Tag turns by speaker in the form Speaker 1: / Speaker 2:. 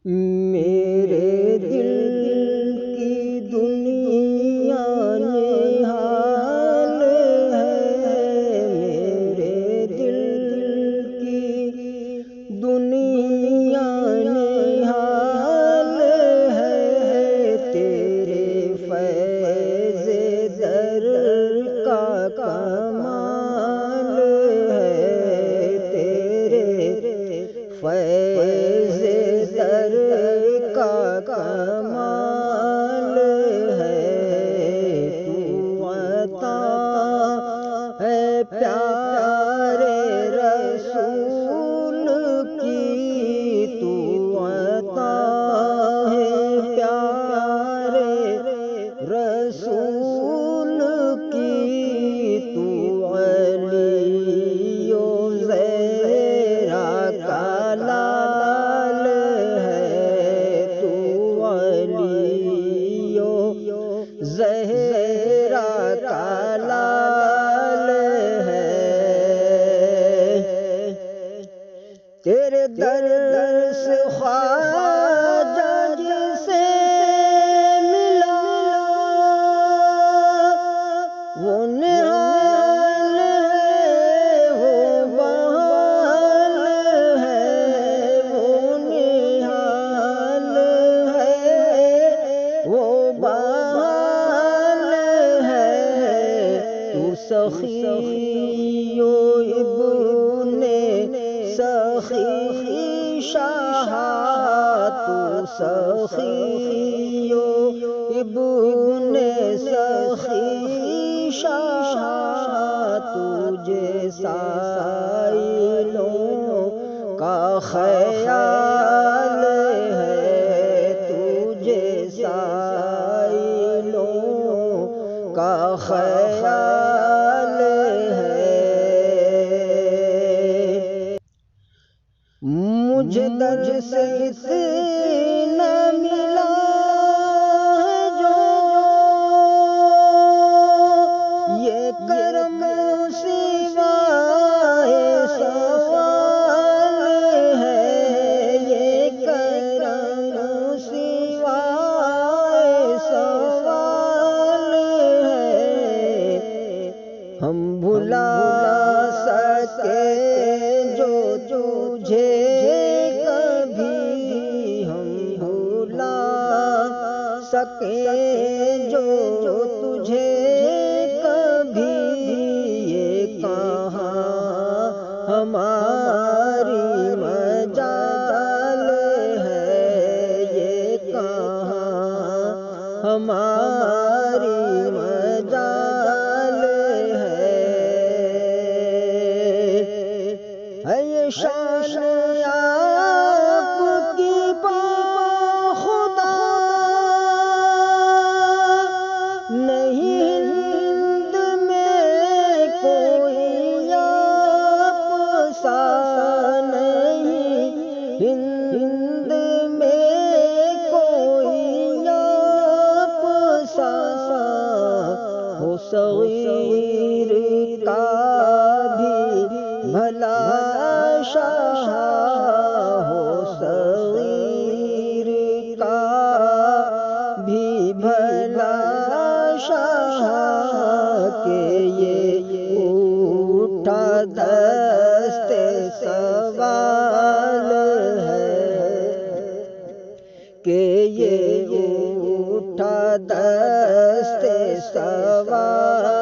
Speaker 1: میرے دل کی دنیا نہال ہے، میرے دل کی دنیا نہال ہے، تیرے فیض در کا کمال ہے، تیرے فیض در کا کمال ہے، تو عطا ہے پیارے رسول کی، تو عطا ہے پیارے رسول کی، تو علی و زہرا کا لال ہے، تو علی و زہرا کا لال ہے، تیرے در سے خواجہ جسے ملا وہ نہال ہے، وہ بحال ہے، وہ نہال ہے، وہ بحال ہے، تو سخی و ابن سخی شاہ، تو سخی و ابن سخی شاہ، تجھے سائلوں کا خیال ہے، تجھے سائلوں کا خیال ہے، مجھے در سے اتنا ملا ہے جو یہ کرم سوائے سوال ہے، یہ کرم سوائے سوال ہے، ہم بھلا سکے جو تجھے کبھی، ہم بھلا سکیں جو تجھے کبھی، یہ کہاں ہماری مجال ہے، یہ کہاں ہماری مجال ہے، یہ شان آپ کی با خدا نہیں، ہند میں کوئی آپ سا نہیں، ہند میں کوئی آپ سا، ہو صغیر کا بھی بھلا شاہ، ہو صغیر کا بھی بھلا شاہ، کہ یہ اٹھا دست سوال ہے، کہ یہ اٹھا دست سوال